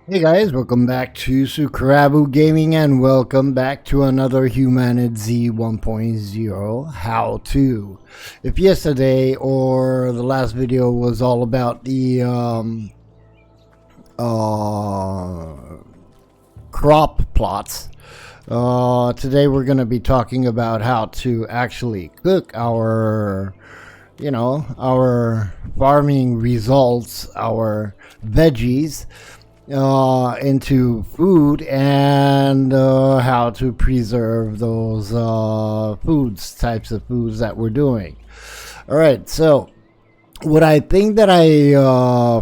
Hey guys, welcome back to Sukrabu Gaming and welcome back to another Humanitz 1.0 how-to. If yesterday or the last video was all about the crop plots, today we're going to be talking about how to actually cook our farming results, our veggies into food, and how to preserve those types of foods that we're doing. All right, so what I think that I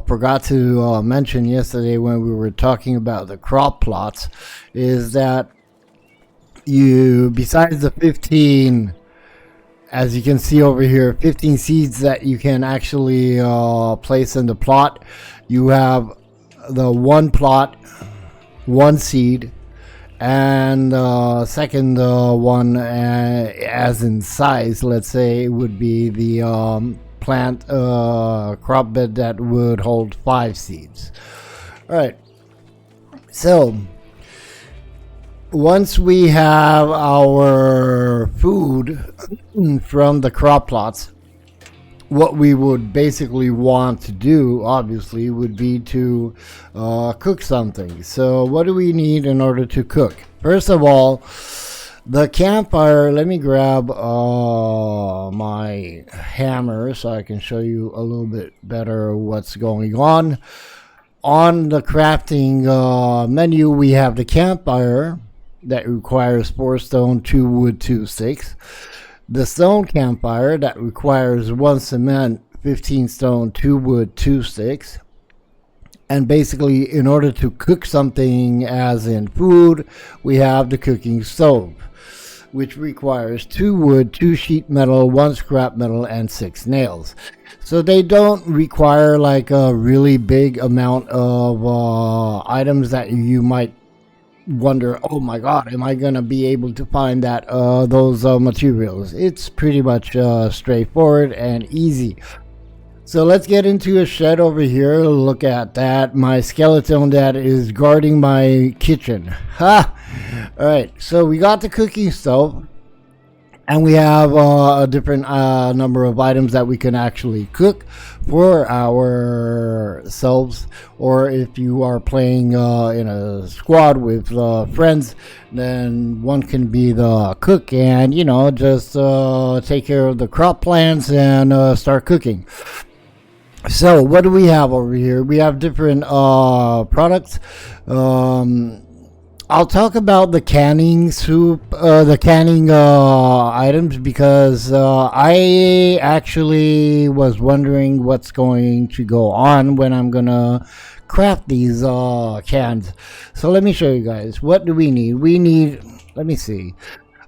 forgot to mention yesterday when we were talking about the crop plots is that besides the 15, as you can see over here, 15 seeds that you can actually place in the plot, you have the one plot, one seed, and second one, as in size, let's say, would be the plant crop bed that would hold 5 seeds. All right, so once we have our food from the crop plots, what we would basically want to do, obviously, would be to cook something. So what do we need in order to cook? First of all, the campfire. Let me grab my hammer so I can show you a little bit better what's going on. On the crafting menu, we have the campfire that requires 4 stone, 2 wood, 2 sticks. The stone campfire that requires 1 cement, 15 stone, 2 wood, 2 sticks. And basically, in order to cook something as in food, we have the cooking stove, which requires 2 wood, 2 sheet metal, 1 scrap metal, and 6 nails. So they don't require like a really big amount of items that you might wonder, oh my god, am I gonna be able to find that those materials? It's pretty much straightforward and easy. So let's get into a shed over here. Look at that, my skeleton that is guarding my kitchen. Ha! All right, so we got the cooking stove, and we have a different number of items that we can actually cook for ourselves. Or if you are playing in a squad with friends, then one can be the cook and, just take care of the crop plants and start cooking. So what do we have over here? We have different products. I'll talk about the canning items because I actually was wondering what's going to go on when I'm gonna craft these cans. So let me show you guys. What do we need? We need, let me see.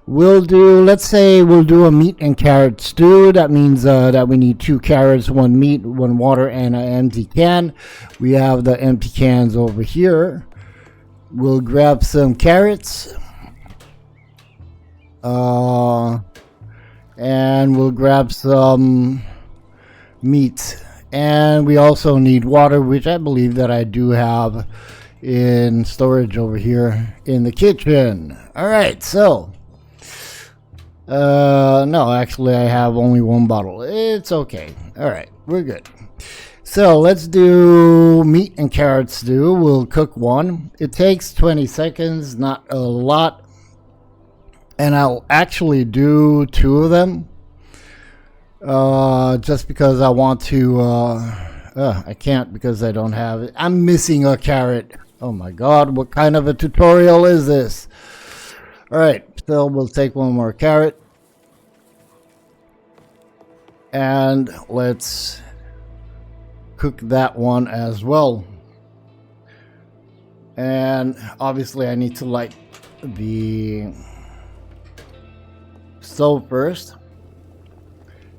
Let's say we'll do a meat and carrot stew. That means that we need 2 carrots, 1 meat, 1 water, and an empty can. We have the empty cans over here. We'll grab some carrots, and we'll grab some meat, and we also need water, which I believe that I do have in storage over here in the kitchen. All right, so no, actually I have only 1 bottle. It's okay. All right, we're good. So let's do meat and carrot stew. We'll cook 1. It takes 20 seconds, not a lot. And I'll actually do 2 of them. Just because I want to, I can't because I don't have it. I'm missing a carrot. Oh my god, what kind of a tutorial is this? Alright, so we'll take 1 more carrot. And let's cook that one as well. And obviously I need to light the stove first.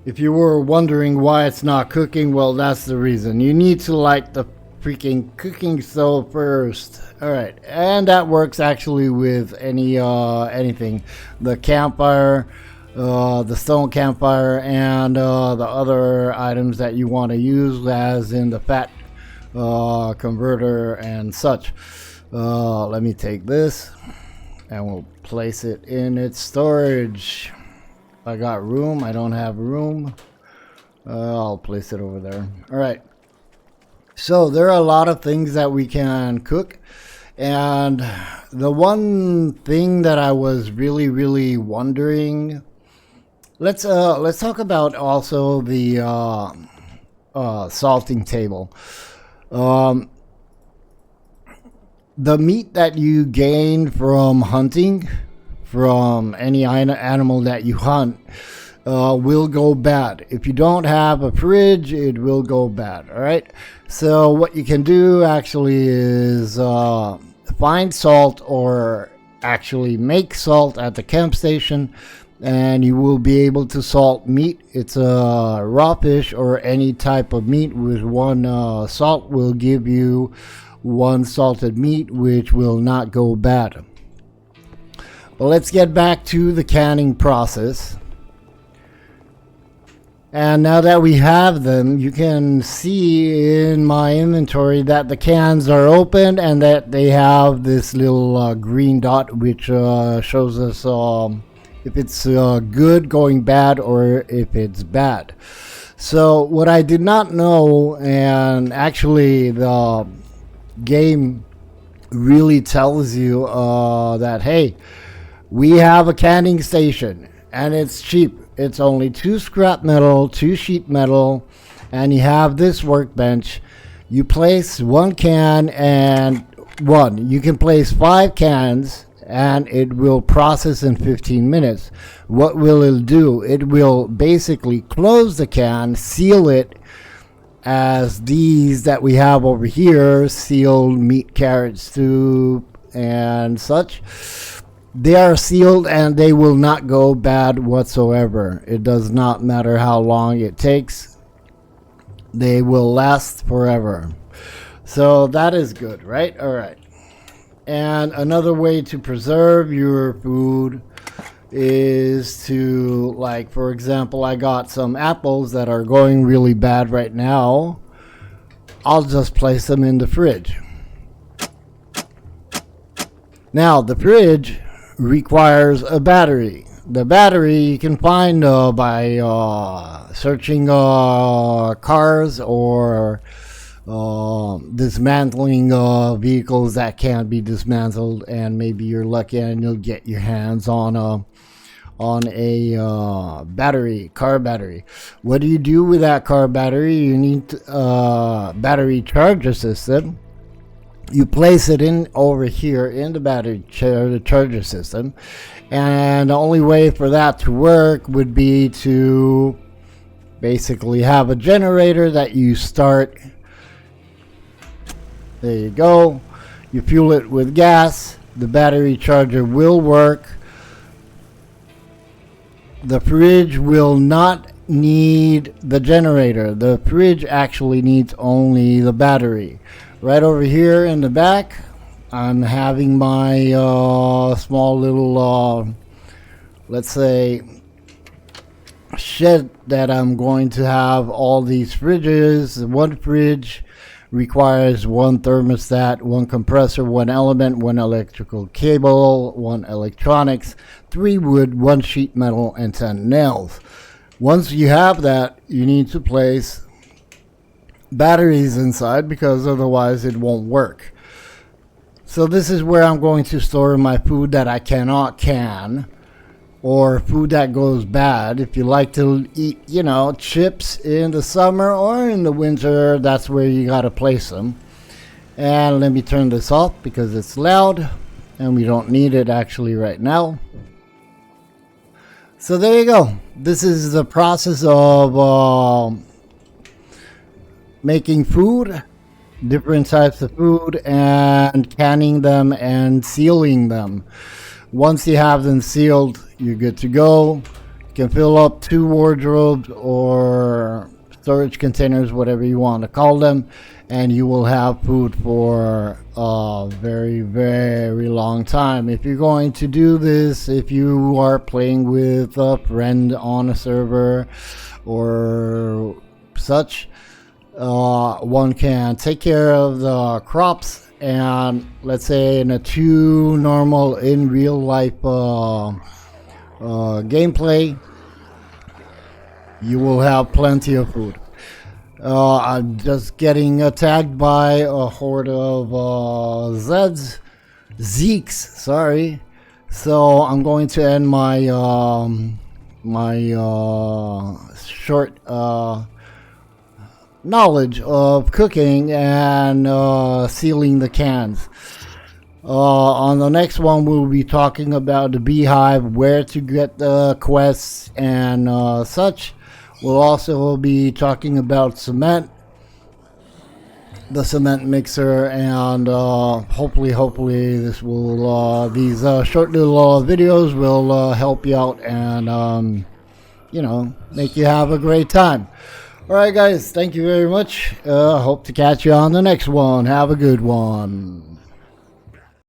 If you were wondering why it's not cooking, well, that's the reason. You need to light the freaking cooking stove first. All right, and that works actually with anything. The campfire, the stone campfire, and the other items that you want to use, as in the fat converter and such. Let me take this and we'll place it in its storage. I got room. I don't have room. I'll place it over there. All right. So there are a lot of things that we can cook, and the one thing that I was really wondering, let's talk about also the salting table. The meat that you gain from hunting, from any animal that you hunt, will go bad. If you don't have a fridge, it will go bad. All right. So what you can do actually is find salt, or actually make salt at the camp station, and you will be able to salt meat. It's a raw fish or any type of meat with one salt will give you one salted meat, which will not go bad. But let's get back to the canning process. And now that we have them, you can see in my inventory that the cans are open and that they have this little green dot, which shows us if it's good going bad or if it's bad. So what I did not know, and actually the game really tells you that, hey, we have a canning station and it's cheap. It's only 2 scrap metal, 2 sheet metal, and you have this workbench. You place 1 can, and you can place 5 cans, and it will process in 15 minutes. What will it do? It will basically close the can, seal it, as these that we have over here, sealed meat, carrot stew, and such. They are sealed and they will not go bad whatsoever. It does not matter how long it takes. They will last forever. So that is good, right? All right. And another way to preserve your food is to, like, for example, I got some apples that are going really bad right now. I'll just place them in the fridge. Now, the fridge requires a battery. The battery you can find by searching cars or dismantling vehicles that can't be dismantled, and maybe you're lucky and you'll get your hands on a car battery. What do you do with that car battery? You need a battery charger system. You place it in over here in the battery charger system, and the only way for that to work would be to basically have a generator that you start. There you go. You fuel it with gas. The battery charger will work. The fridge will not need the generator. The fridge actually needs only the battery. Right over here in the back, I'm having my small little, let's say, shed that I'm going to have all these fridges. One fridge requires 1 thermostat, 1 compressor, 1 element, 1 electrical cable, 1 electronics, 3 wood, 1 sheet metal, and 10 nails. Once you have that, you need to place batteries inside, because otherwise it won't work. So this is where I'm going to store my food that I cannot can, or food that goes bad. If you like to eat, chips in the summer or in the winter, that's where you got to place them. And let me turn this off because it's loud and we don't need it actually right now. So there you go. This is the process of making food, different types of food, and canning them and sealing them. Once you have them sealed, you're good to go. You can fill up 2 wardrobes or storage containers, whatever you want to call them, and you will have food for a very long time. If you're going to do this, if you are playing with a friend on a server or such, one can take care of the crops, and let's say in a two normal in real life gameplay, you will have plenty of food. I'm just getting attacked by a horde of Zeeks, sorry. So I'm going to end my short knowledge of cooking and sealing the cans. On the next one, we'll be talking about the beehive, where to get the quests and such. We'll also be talking about cement, the cement mixer, and hopefully this will these short little videos will help you out and you know, make you have a great time. All right, guys, thank you very much. Hope to catch you on the next one. Have a good one.